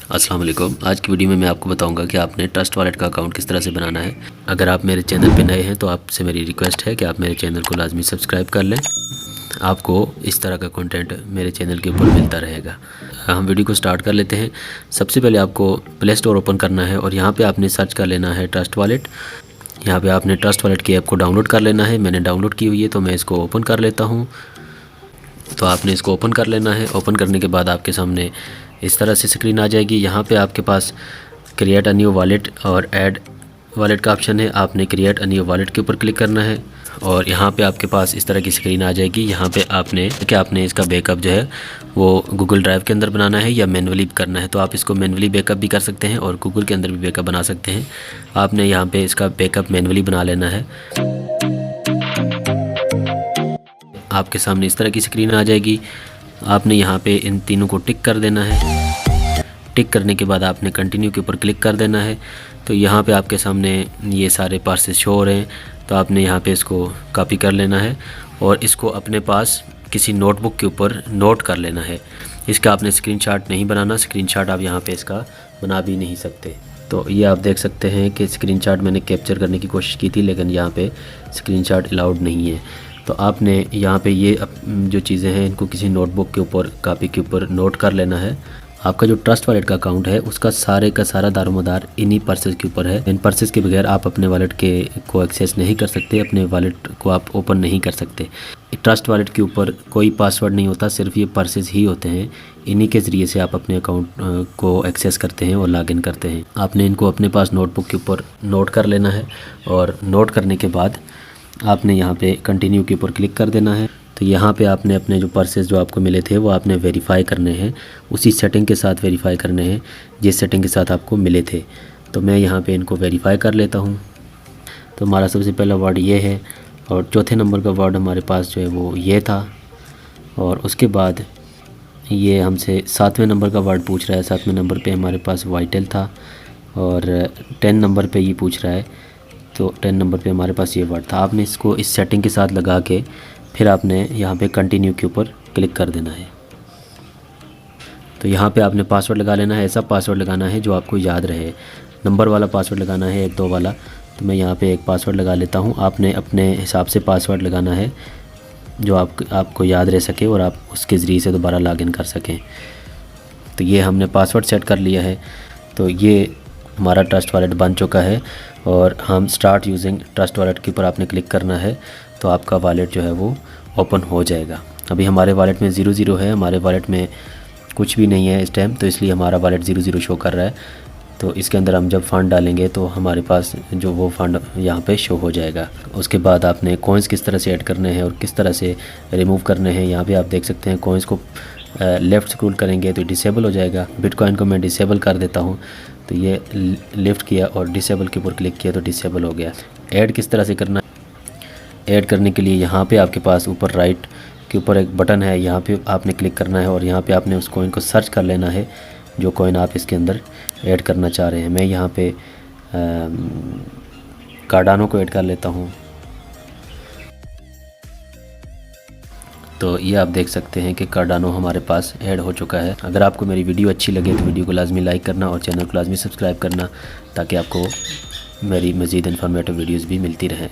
अस्सलाम वालेकुम। आज की वीडियो में मैं आपको बताऊंगा कि आपने ट्रस्ट वॉलेट का अकाउंट किस तरह से बनाना है। अगर आप मेरे चैनल पे नए हैं तो आपसे मेरी रिक्वेस्ट है कि आप मेरे चैनल को लाजमी सब्सक्राइब कर लें। आपको इस तरह का कंटेंट मेरे चैनल के ऊपर मिलता रहेगा। हम वीडियो को स्टार्ट कर लेते हैं। सबसे पहले आपको प्ले स्टोर ओपन करना है और यहाँ पर आपने सर्च कर लेना है ट्रस्ट वॉलेट। यहाँ पर आपने ट्रस्ट वॉलेट की ऐप को डाउनलोड कर लेना है। मैंने डाउनलोड की हुई है तो मैं इसको ओपन कर लेता हूँ। तो आपने इसको ओपन कर लेना है। ओपन करने के बाद आपके सामने इस तरह से स्क्रीन आ जाएगी। यहाँ पे आपके पास क्रिएट अ न्यू वॉलेट और ऐड वॉलेट का ऑप्शन है। आपने क्रिएट अ न्यू वॉलेट के ऊपर क्लिक करना है और यहाँ पे आपके पास इस तरह की स्क्रीन आ जाएगी। यहाँ पे आपने इसका बैकअप जो है वो गूगल ड्राइव के अंदर बनाना है या मैनुअली करना है। तो आप इसको मैनुअली बैकअप भी कर सकते हैं और गूगल के अंदर भी बैकअप बना सकते हैं। आपने यहाँ पर इसका बैकअप मैनुअली बना लेना है। आपके सामने इस तरह की स्क्रीन आ जाएगी। आपने यहाँ पे इन तीनों को टिक कर देना है। टिक करने के बाद आपने कंटिन्यू के ऊपर क्लिक कर देना है। तो यहाँ पे आपके सामने ये सारे पार्सेस शो हो रहे हैं। तो आपने यहाँ पे इसको कॉपी कर लेना है और इसको अपने पास किसी नोटबुक के ऊपर नोट कर लेना है। इसका आपने स्क्रीनशॉट नहीं बनाना। स्क्रीनशॉट आप यहाँ पे इसका बना भी नहीं सकते। तो ये आप देख सकते हैं कि स्क्रीनशॉट मैंने कैप्चर करने की कोशिश की थी लेकिन यहाँ पे स्क्रीनशॉट अलाउड नहीं है। तो आपने यहाँ पे ये जो चीज़ें हैं इनको किसी नोटबुक के ऊपर कॉपी के ऊपर नोट कर लेना है। आपका जो ट्रस्ट वॉलेट का अकाउंट है उसका सारे का सारा दारोमदार इन्हीं पर्सेस के ऊपर है। इन पर्सेस के बगैर आप अपने वॉलेट को एक्सेस नहीं कर सकते, अपने वॉलेट को आप ओपन नहीं कर सकते। ट्रस्ट वॉलेट के ऊपर कोई पासवर्ड नहीं होता, सिर्फ ये पर्सेस ही होते हैं। इन्हीं के ज़रिए से आप अपने अकाउंट को एक्सेस करते हैं और लॉगिन करते हैं। आपने इनको अपने पास नोटबुक के ऊपर नोट कर लेना है और नोट करने के बाद आपने यहाँ पे कंटिन्यू के ऊपर क्लिक कर देना है। तो यहाँ पे आपने अपने जो पर्सेस जो आपको मिले थे वो आपने वेरीफ़ाई करने हैं, उसी सेटिंग के साथ वेरीफ़ाई करने हैं जिस सेटिंग के साथ आपको मिले थे। तो मैं यहाँ पे इनको वेरीफ़ाई कर लेता हूँ। तो हमारा सबसे पहला वर्ड ये है और चौथे नंबर का वर्ड हमारे पास जो है वो ये था। और उसके बाद ये हमसे 7वें नंबर का वर्ड पूछ रहा है। 7वें नंबर पर हमारे पास वाइटल था और 10 नंबर पर ये पूछ रहा है। तो 10 नंबर पे हमारे पास ये वर्ड था। आपने इसको इस सेटिंग के साथ लगा के फिर आपने यहाँ पे कंटिन्यू के ऊपर क्लिक कर देना है। तो यहाँ पे आपने पासवर्ड लगा लेना है। ऐसा पासवर्ड लगाना है जो आपको याद रहे। नंबर वाला पासवर्ड लगाना है, 1 2 वाला। तो मैं यहाँ पे एक पासवर्ड लगा लेता हूँ। आपने अपने हिसाब से पासवर्ड लगाना है जो आपको याद रह सके और आप उसके ज़रिए से दोबारा लॉगिन कर सकें। तो ये हमने पासवर्ड सेट कर लिया है। तो ये हमारा ट्रस्ट वॉलेट बन चुका है और हम स्टार्ट यूजिंग ट्रस्ट वॉलेट के ऊपर आपने क्लिक करना है तो आपका वॉलेट जो है वो ओपन हो जाएगा। अभी हमारे वॉलेट में 0 है, हमारे वॉलेट में कुछ भी नहीं है इस टाइम, तो इसलिए हमारा वॉलेट 0 शो कर रहा है। तो इसके अंदर हम जब फ़ंड डालेंगे तो हमारे पास जो वो फ़ंड यहाँ पे शो हो जाएगा। उसके बाद आपने कॉइन्स किस तरह से ऐड करने हैं और किस तरह से रिमूव करने हैं यहाँ पे आप देख सकते हैं। कॉइन्स को लेफ़्ट स्क्रॉल करेंगे तो डिसेबल हो जाएगा। बिटकॉइन को मैं डिसेबल कर देता हूँ। तो ये लिफ्ट किया और डिसेबल के ऊपर क्लिक किया तो डिसेबल हो गया। ऐड किस तरह से करना, ऐड करने के लिए यहाँ पे आपके पास ऊपर राइट के ऊपर एक बटन है, यहाँ पे आपने क्लिक करना है और यहाँ पे आपने उस कॉइन को सर्च कर लेना है जो कॉइन आप इसके अंदर ऐड करना चाह रहे हैं। मैं यहाँ पे कार्डानो को ऐड कर लेता हूँ। तो ये आप देख सकते हैं कि कार्डानो हमारे पास ऐड हो चुका है। अगर आपको मेरी वीडियो अच्छी लगे तो वीडियो को लाजमी लाइक करना और चैनल को लाजमी सब्सक्राइब करना ताकि आपको मेरी मज़ीद इन्फॉर्मेटिव वीडियोज़ भी मिलती रहें।